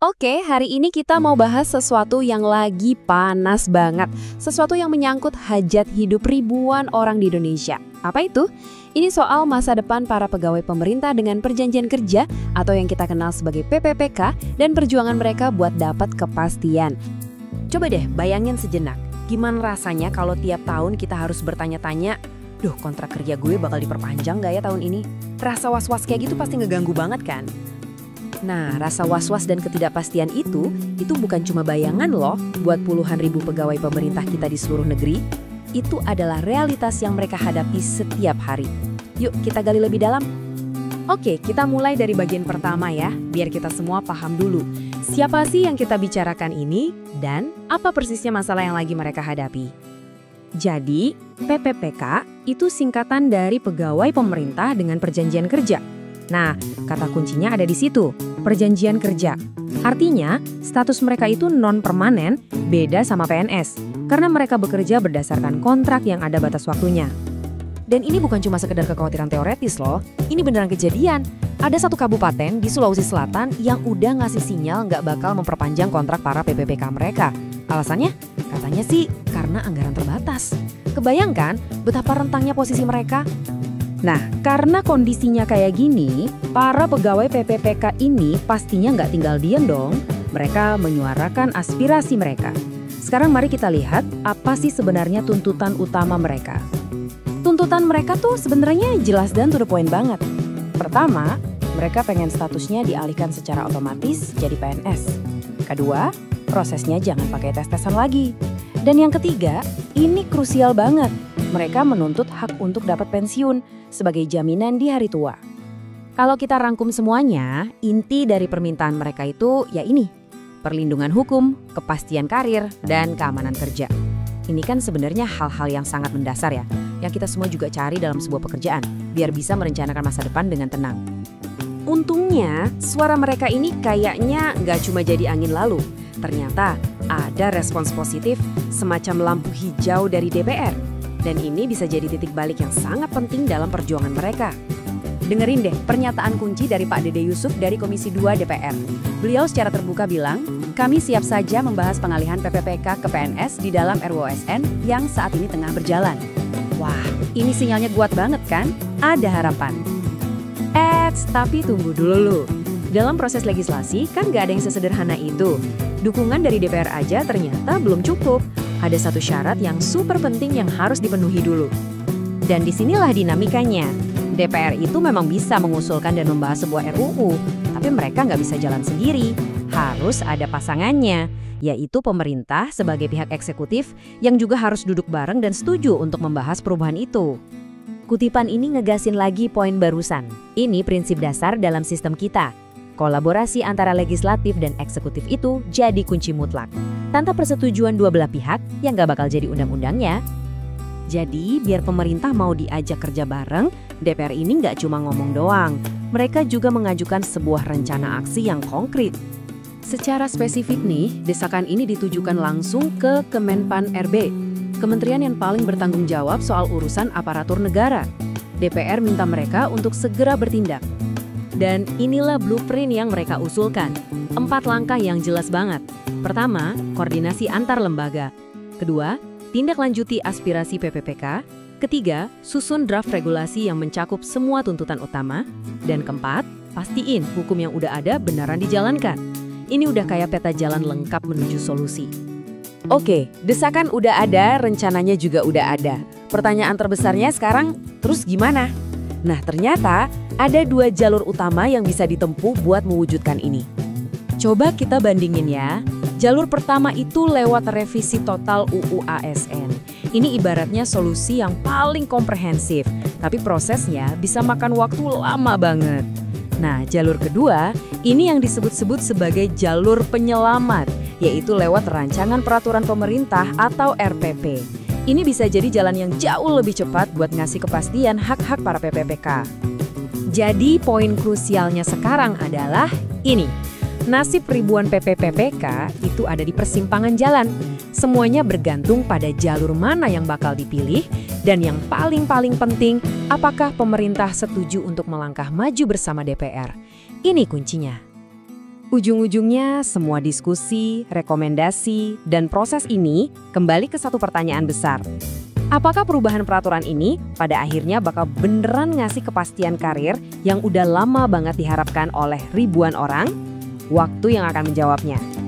Oke, hari ini kita mau bahas sesuatu yang lagi panas banget. Sesuatu yang menyangkut hajat hidup ribuan orang di Indonesia. Apa itu? Ini soal masa depan para pegawai pemerintah dengan perjanjian kerja atau yang kita kenal sebagai PPPK dan perjuangan mereka buat dapat kepastian. Coba deh bayangin sejenak, gimana rasanya kalau tiap tahun kita harus bertanya-tanya, duh kontrak kerja gue bakal diperpanjang gak ya tahun ini? Rasa was-was kayak gitu pasti ngeganggu banget kan? Nah, rasa was-was dan ketidakpastian itu bukan cuma bayangan loh buat puluhan ribu pegawai pemerintah kita di seluruh negeri. Itu adalah realitas yang mereka hadapi setiap hari. Yuk kita gali lebih dalam. Oke, kita mulai dari bagian pertama ya, biar kita semua paham dulu. Siapa sih yang kita bicarakan ini dan apa persisnya masalah yang lagi mereka hadapi? Jadi, PPPK itu singkatan dari Pegawai Pemerintah dengan Perjanjian Kerja. Nah, kata kuncinya ada di situ, perjanjian kerja. Artinya, status mereka itu non-permanen, beda sama PNS, karena mereka bekerja berdasarkan kontrak yang ada batas waktunya. Dan ini bukan cuma sekedar kekhawatiran teoretis loh, ini beneran kejadian. Ada satu kabupaten di Sulawesi Selatan yang udah ngasih sinyal nggak bakal memperpanjang kontrak para PPPK mereka. Alasannya? Katanya sih karena anggaran terbatas. Kebayangkan betapa rentangnya posisi mereka? Nah, karena kondisinya kayak gini, para pegawai PPPK ini pastinya nggak tinggal diam dong. Mereka menyuarakan aspirasi mereka. Sekarang mari kita lihat apa sih sebenarnya tuntutan utama mereka. Tuntutan mereka tuh sebenarnya jelas dan to the point banget. Pertama, mereka pengen statusnya dialihkan secara otomatis jadi PNS. Kedua, prosesnya jangan pakai tes-tesan lagi. Dan yang ketiga, ini krusial banget. Mereka menuntut hak untuk dapat pensiun sebagai jaminan di hari tua. Kalau kita rangkum semuanya, inti dari permintaan mereka itu ya ini, perlindungan hukum, kepastian karir, dan keamanan kerja. Ini kan sebenarnya hal-hal yang sangat mendasar ya, yang kita semua juga cari dalam sebuah pekerjaan, biar bisa merencanakan masa depan dengan tenang. Untungnya, suara mereka ini kayaknya nggak cuma jadi angin lalu. Ternyata ada respons positif semacam lampu hijau dari DPR. Dan ini bisa jadi titik balik yang sangat penting dalam perjuangan mereka. Dengerin deh pernyataan kunci dari Pak Dede Yusuf dari Komisi 2 DPR. Beliau secara terbuka bilang, kami siap saja membahas pengalihan PPPK ke PNS di dalam RUU-OSN yang saat ini tengah berjalan. Wah, ini sinyalnya kuat banget kan? Ada harapan. Tapi tunggu dulu. Dalam proses legislasi kan gak ada yang sesederhana itu. Dukungan dari DPR aja ternyata belum cukup. Ada satu syarat yang super penting yang harus dipenuhi dulu. Dan disinilah dinamikanya. DPR itu memang bisa mengusulkan dan membahas sebuah RUU, tapi mereka nggak bisa jalan sendiri. Harus ada pasangannya, yaitu pemerintah sebagai pihak eksekutif yang juga harus duduk bareng dan setuju untuk membahas perubahan itu. Kutipan ini ngegasin lagi poin barusan. Ini prinsip dasar dalam sistem kita. Kolaborasi antara legislatif dan eksekutif itu jadi kunci mutlak. Tanpa persetujuan dua belah pihak, yang gak bakal jadi undang-undangnya. Jadi, biar pemerintah mau diajak kerja bareng, DPR ini gak cuma ngomong doang. Mereka juga mengajukan sebuah rencana aksi yang konkret. Secara spesifik nih, desakan ini ditujukan langsung ke Kemenpan RB, kementerian yang paling bertanggung jawab soal urusan aparatur negara. DPR minta mereka untuk segera bertindak. Dan inilah blueprint yang mereka usulkan. 4 langkah yang jelas banget. Pertama, koordinasi antar lembaga. Kedua, tindak lanjuti aspirasi PPPK. Ketiga, susun draft regulasi yang mencakup semua tuntutan utama. Dan keempat, pastiin hukum yang udah ada beneran dijalankan. Ini udah kayak peta jalan lengkap menuju solusi. Oke, desakan udah ada, rencananya juga udah ada. Pertanyaan terbesarnya sekarang, terus gimana? Nah, ternyata ada 2 jalur utama yang bisa ditempuh buat mewujudkan ini. Coba kita bandingin ya. Jalur pertama itu lewat revisi total UU ASN. Ini ibaratnya solusi yang paling komprehensif, tapi prosesnya bisa makan waktu lama banget. Nah, jalur kedua, ini yang disebut-sebut sebagai jalur penyelamat, yaitu lewat rancangan peraturan pemerintah atau RPP. Ini bisa jadi jalan yang jauh lebih cepat buat ngasih kepastian hak-hak para PPPK. Jadi poin krusialnya sekarang adalah ini. Nasib ribuan PPPK itu ada di persimpangan jalan. Semuanya bergantung pada jalur mana yang bakal dipilih dan yang paling penting, apakah pemerintah setuju untuk melangkah maju bersama DPR. Ini kuncinya. Ujung-ujungnya semua diskusi, rekomendasi, dan proses ini kembali ke satu pertanyaan besar. Apakah perubahan peraturan ini pada akhirnya bakal beneran ngasih kepastian karir yang udah lama banget diharapkan oleh ribuan orang? Waktu yang akan menjawabnya.